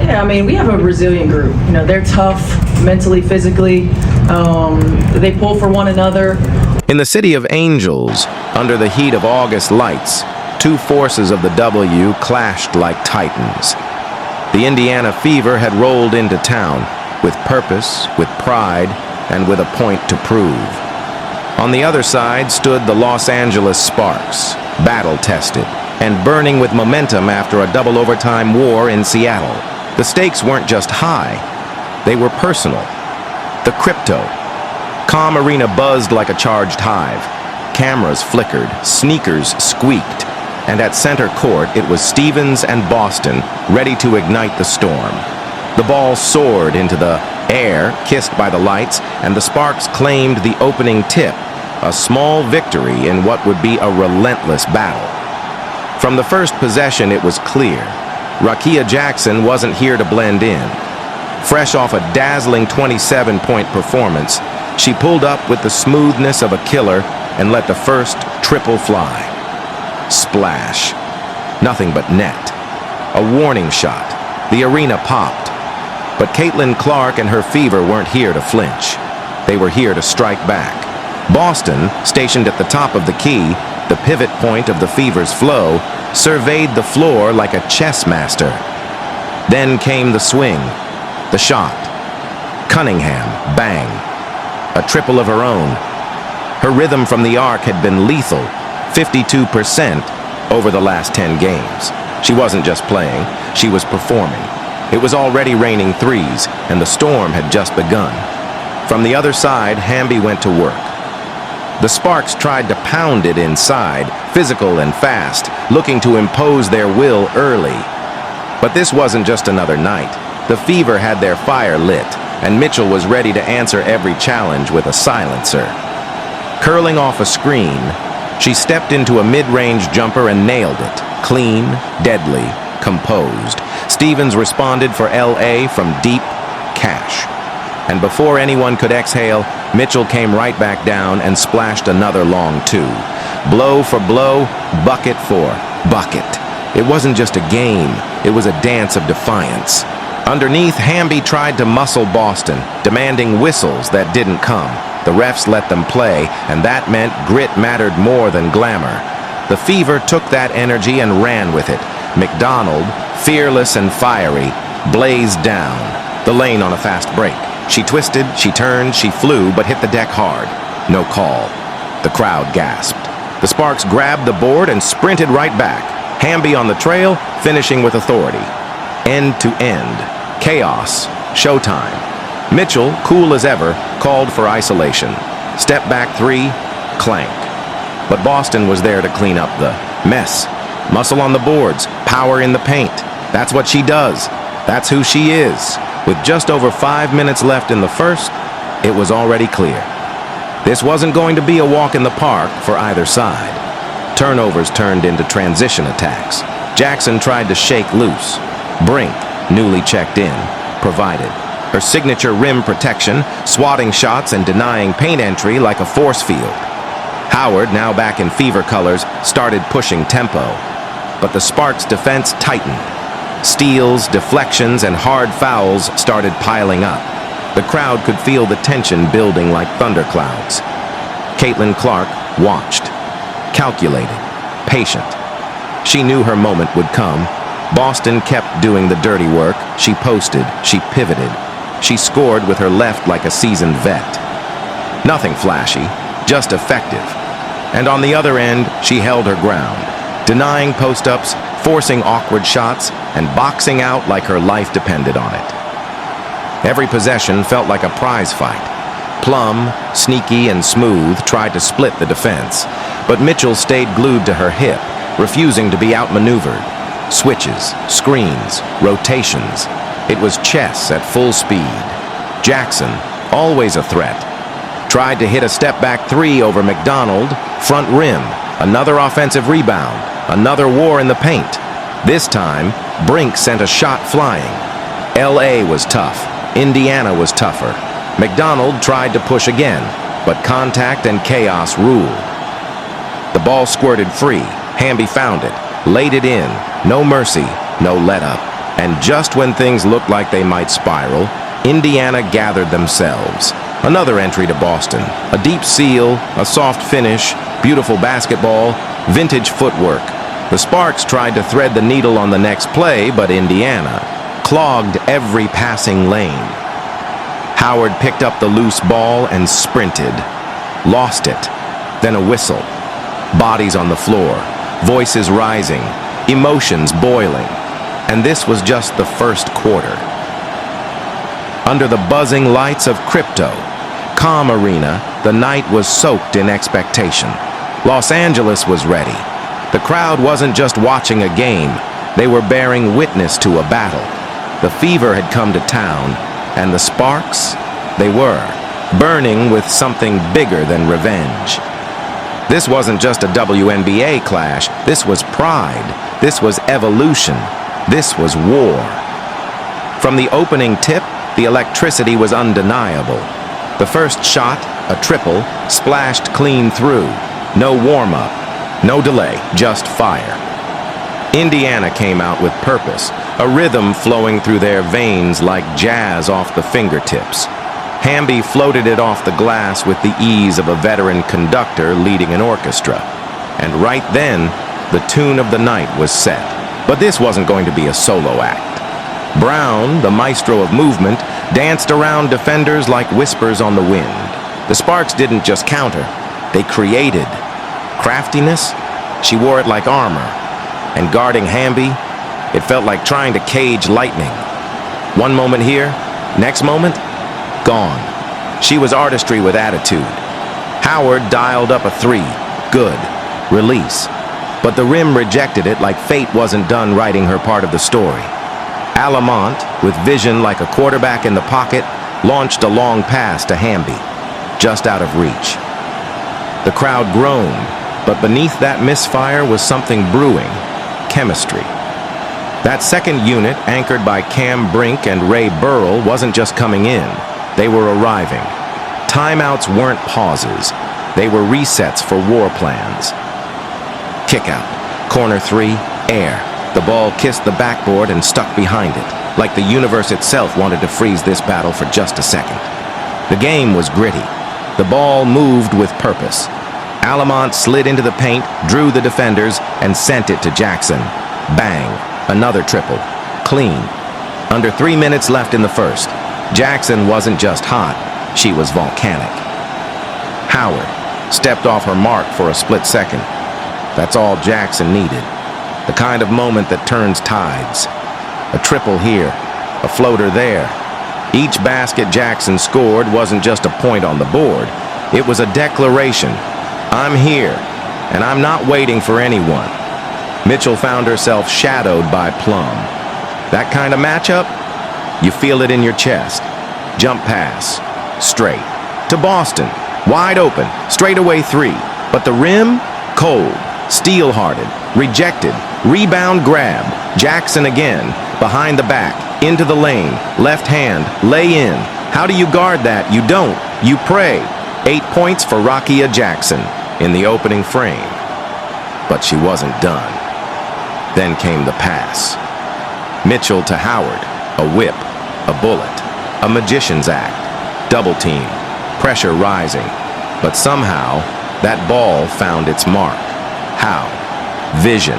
Yeah, I mean, we have a resilient group. You know, they're tough mentally, physically. They pull for one another. In the City of Angels, under the heat of August lights, two forces of the W clashed like titans. The Indiana Fever had rolled into town with purpose, with pride, and with a point to prove. On the other side stood the Los Angeles Sparks, battle-tested and burning with momentum after a double overtime war in Seattle. The stakes weren't just high, they were personal. The crypto. Calm arena buzzed like a charged hive. Cameras flickered, sneakers squeaked, and at center court it was Stevens and Boston ready to ignite the storm. The ball soared into the air, kissed by the lights, and the Sparks claimed the opening tip, a small victory in what would be a relentless battle. From the first possession, it was clear. Rakia Jackson wasn't here to blend in. Fresh off a dazzling 27-point performance, she pulled up with the smoothness of a killer and let the first triple fly. Splash. Nothing but net. A warning shot. The arena popped. But Caitlin Clark and her Fever weren't here to flinch. They were here to strike back. Boston, stationed at the top of the key, the pivot point of the Fever's flow, surveyed the floor like a chess master. Then came the swing, the shot. Cunningham, bang. A triple of her own. Her rhythm from the arc had been lethal, 52% over the last 10 games. She wasn't just playing, she was performing. It was already raining threes, and the storm had just begun. From the other side, Hamby went to work. The Sparks tried to pound it inside, physical and fast, looking to impose their will early. But this wasn't just another night. The Fever had their fire lit, and Mitchell was ready to answer every challenge with a silencer. Curling off a screen, she stepped into a mid-range jumper and nailed it. Clean, deadly, composed. Stevens responded for LA from deep, cash. And before anyone could exhale, Mitchell came right back down and splashed another long two. Blow for blow, bucket for bucket. It wasn't just a game, it was a dance of defiance. Underneath, Hamby tried to muscle Boston, demanding whistles that didn't come. The refs let them play, and that meant grit mattered more than glamour. The Fever took that energy and ran with it. McDonald, fearless and fiery, blazed down, the lane on a fast break. She twisted, she turned, she flew, but hit the deck hard. No call. The crowd gasped. The Sparks grabbed the board and sprinted right back. Hamby on the trail, finishing with authority. End to end. Chaos. Showtime. Mitchell, cool as ever, called for isolation. Step back three, clank. But Boston was there to clean up the mess. Muscle on the boards, power in the paint. That's what she does. That's who she is. With just over 5 minutes left in the first, it was already clear. This wasn't going to be a walk in the park for either side. Turnovers turned into transition attacks. Jackson tried to shake loose. Brink, newly checked in, provided. Her signature rim protection, swatting shots and denying paint entry like a force field. Howard, now back in Fever colors, started pushing tempo. But the Sparks' defense tightened. Steals, deflections, and hard fouls started piling up. The crowd could feel the tension building like thunderclouds. Caitlin Clark watched, calculated, patient. She knew her moment would come. Boston kept doing the dirty work. She posted, she pivoted. She scored with her left like a seasoned vet. Nothing flashy, just effective. And on the other end, she held her ground, denying post-ups, forcing awkward shots, and boxing out like her life depended on it. Every possession felt like a prize fight. Plum, sneaky and smooth, tried to split the defense, but Mitchell stayed glued to her hip, refusing to be outmaneuvered. Switches, screens, rotations. It was chess at full speed. Jackson, always a threat, tried to hit a step-back three over McDonald, front rim, another offensive rebound, another war in the paint. This time, Brink sent a shot flying. LA was tough. Indiana was tougher. McDonald tried to push again, but contact and chaos ruled. The ball squirted free. Hamby found it, laid it in. No mercy, no let-up. And just when things looked like they might spiral, Indiana gathered themselves. Another entry to Boston. A deep seal, a soft finish, beautiful basketball, vintage footwork. The Sparks tried to thread the needle on the next play, but Indiana clogged every passing lane. Howard picked up the loose ball and sprinted. Lost it. Then a whistle. Bodies on the floor. Voices rising. Emotions boiling. And this was just the first quarter. Under the buzzing lights of Crypto, calm arena, the night was soaked in expectation. Los Angeles was ready. The crowd wasn't just watching a game. They were bearing witness to a battle. The fever had come to town, and the Sparks, they were, burning with something bigger than revenge. This wasn't just a WNBA clash. This was pride. This was evolution. This was war. From the opening tip, the electricity was undeniable. The first shot, a triple, splashed clean through. No warm-up, no delay, just fire. Indiana came out with purpose, a rhythm flowing through their veins like jazz off the fingertips. Hamby floated it off the glass with the ease of a veteran conductor leading an orchestra. And right then, the tune of the night was set. But this wasn't going to be a solo act. Brown, the maestro of movement, danced around defenders like whispers on the wind. The Sparks didn't just counter, they created. Craftiness, she wore it like armor. And guarding Hamby, it felt like trying to cage lightning. One moment here, next moment, gone. She was artistry with attitude. Howard dialed up a three. Good. Release. But the rim rejected it like fate wasn't done writing her part of the story. Alamont, with vision like a quarterback in the pocket, launched a long pass to Hamby, just out of reach. The crowd groaned, but beneath that misfire was something brewing. Chemistry. That second unit, anchored by Cam Brink and Ray Burrell, wasn't just coming in. They were arriving. Timeouts weren't pauses. They were resets for war plans. Kick out. Corner three, air. The ball kissed the backboard and stuck behind it, like the universe itself wanted to freeze this battle for just a second. The game was gritty. The ball moved with purpose. Alamont slid into the paint, drew the defenders, and sent it to Jackson. Bang. Another triple. Clean. Under 3 minutes left in the first. Jackson wasn't just hot, she was volcanic. Howard stepped off her mark for a split second. That's all Jackson needed. The kind of moment that turns tides. A triple here, a floater there. Each basket Jackson scored wasn't just a point on the board. It was a declaration. I'm here, and I'm not waiting for anyone. Mitchell found herself shadowed by Plum. That kind of matchup, you feel it in your chest. Jump pass, straight. To Boston, wide open, straightaway three. But the rim, cold, steel-hearted, rejected, rebound grab. Jackson again, behind the back, into the lane, left hand, lay in. How do you guard that? You don't. You pray. 8 points for Rakia Jackson in the opening frame. But she wasn't done. Then came the pass. Mitchell to Howard, a whip, a bullet, a magician's act, double team, pressure rising. But somehow, that ball found its mark. How? Vision,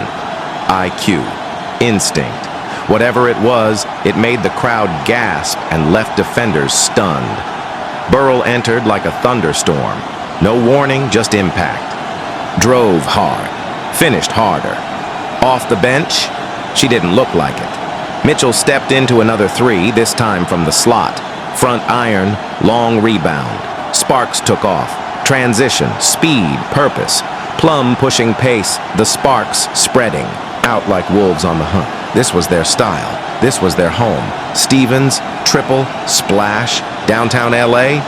IQ, instinct. Whatever it was, it made the crowd gasp and left defenders stunned. Burrell entered like a thunderstorm. No warning, just impact. Drove hard, finished harder. Off the bench, she didn't look like it. Mitchell stepped into another three, this time from the slot. Front iron, long rebound. Sparks took off. Transition, speed, purpose. Plum pushing pace, the Sparks spreading, out like wolves on the hunt. This was their style. This was their home. Stevens, triple, splash, downtown LA.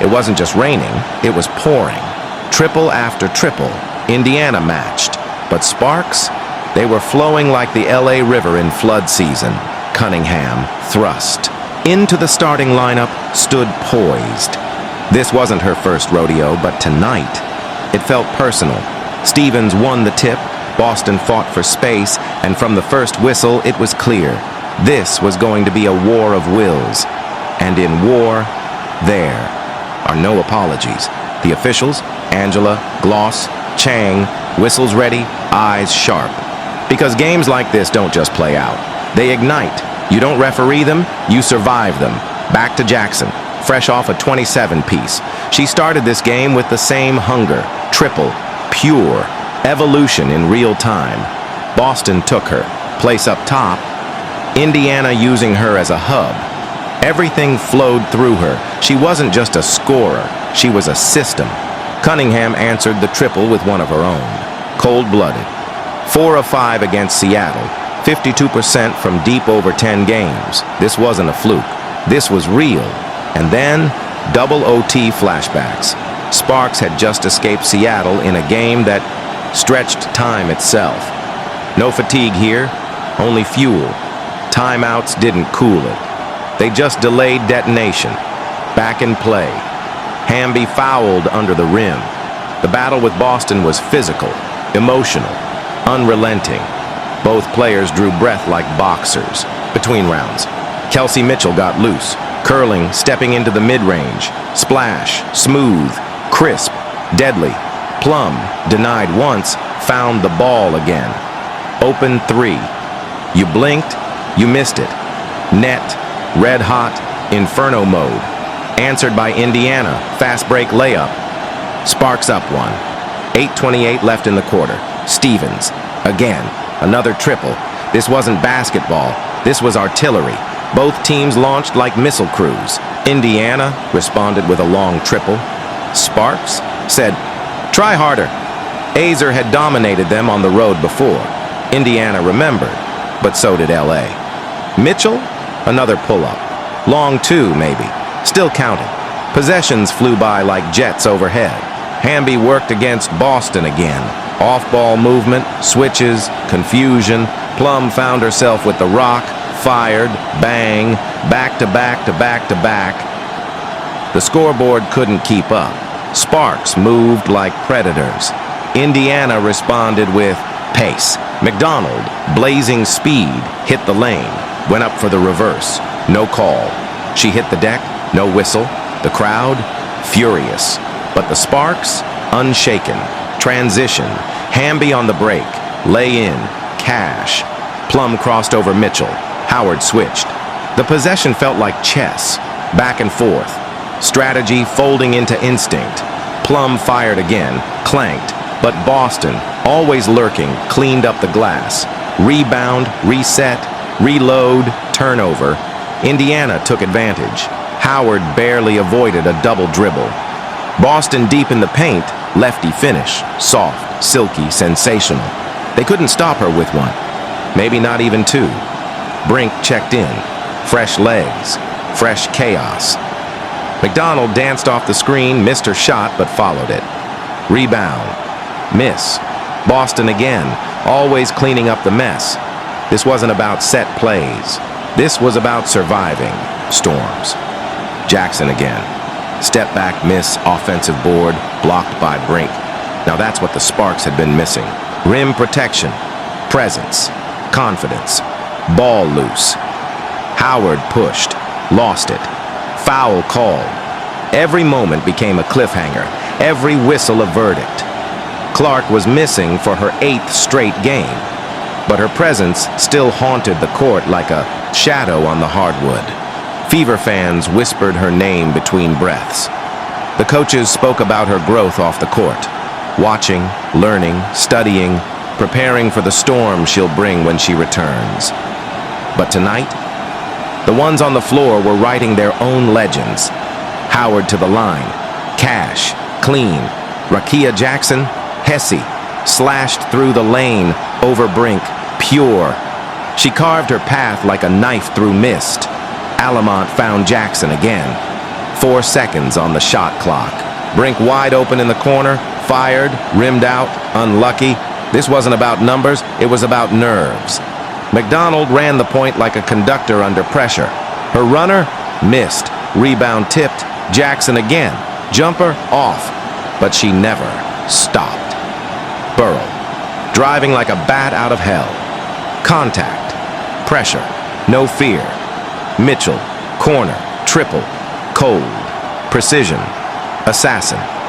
It wasn't just raining, it was pouring. Triple after triple, Indiana matched. But Sparks, they were flowing like the LA River in flood season. Cunningham thrust. Into the starting lineup, stood poised. This wasn't her first rodeo, but tonight, it felt personal. Stevens won the tip, Boston fought for space, and from the first whistle, it was clear. This was going to be a war of wills. And in war, there are no apologies. The officials, Angela, Gloss, Chang, whistles ready, eyes sharp. Because games like this don't just play out. They ignite. You don't referee them, you survive them. Back to Jackson, fresh off a 27-piece. She started this game with the same hunger, triple, pure, evolution in real time. Boston took her, place up top. Indiana using her as a hub. Everything flowed through her. She wasn't just a scorer, she was a system. Cunningham answered the triple with one of her own. Cold-blooded. 4 of 5 against Seattle. 52% from deep over 10 games. This wasn't a fluke. This was real. And then, double OT flashbacks. Sparks had just escaped Seattle in a game that stretched time itself. No fatigue here, only fuel. Timeouts didn't cool it. They just delayed detonation. Back in play. Hamby fouled under the rim. The battle with Boston was physical, emotional, unrelenting. Both players drew breath like boxers. Between rounds, Kelsey Mitchell got loose, curling, stepping into the mid-range. Splash, smooth, crisp, deadly. Plum, denied once, found the ball again. Open three. You blinked, you missed it. Net, red hot, inferno mode. Answered by Indiana, fast break layup. Sparks up one. 8:28 left in the quarter. Stevens, again, another triple. This wasn't basketball, this was artillery. Both teams launched like missile crews. Indiana responded with a long triple. Sparks said, "Try harder." Azer had dominated them on the road before. Indiana remembered, but so did LA. Mitchell, another pull-up. Long two, maybe. Still counted. Possessions flew by like jets overhead. Hamby worked against Boston again. Off-ball movement, switches, confusion. Plum found herself with the rock, fired, bang, back-to-back to back-to-back. The scoreboard couldn't keep up. Sparks moved like predators. Indiana responded with pace. McDonald, blazing speed, hit the lane. Went up for the reverse. No call. She hit the deck. No whistle. The crowd, furious. But the Sparks, unshaken. Transition. Hamby on the break. Lay in. Cash. Plum crossed over Mitchell. Howard switched. The possession felt like chess. Back and forth. Strategy folding into instinct. Plum fired again. Clanked. But Boston, always lurking, cleaned up the glass. Rebound, reset, reload, turnover. Indiana took advantage. Howard barely avoided a double dribble. Boston deep in the paint, lefty finish. Soft, silky, sensational. They couldn't stop her with one. Maybe not even two. Brink checked in. Fresh legs. Fresh chaos. McDonald danced off the screen, missed her shot, but followed it. Rebound. Miss. Boston again, always cleaning up the mess. This wasn't about set plays. This was about surviving storms. Jackson again. Step back miss, offensive board, blocked by Brink. Now that's what the Sparks had been missing. Rim protection, presence, confidence, ball loose. Howard pushed, lost it. Foul called. Every moment became a cliffhanger, every whistle a verdict. Clark was missing for her 8th straight game, but her presence still haunted the court like a shadow on the hardwood. Fever fans whispered her name between breaths. The coaches spoke about her growth off the court, watching, learning, studying, preparing for the storm she'll bring when she returns. But tonight, the ones on the floor were writing their own legends. Howard to the line, Cash, clean, Rakia Jackson, Hesse, slashed through the lane, over Brink, pure. She carved her path like a knife through mist. Alamont found Jackson again. 4 seconds on the shot clock. Brink wide open in the corner, fired, rimmed out, unlucky. This wasn't about numbers, it was about nerves. McDonald ran the point like a conductor under pressure. Her runner missed. Rebound tipped. Jackson again. Jumper off. But she never stopped. Burrow, driving like a bat out of hell. Contact. Pressure. No fear. Mitchell, corner, triple, cold, precision, assassin.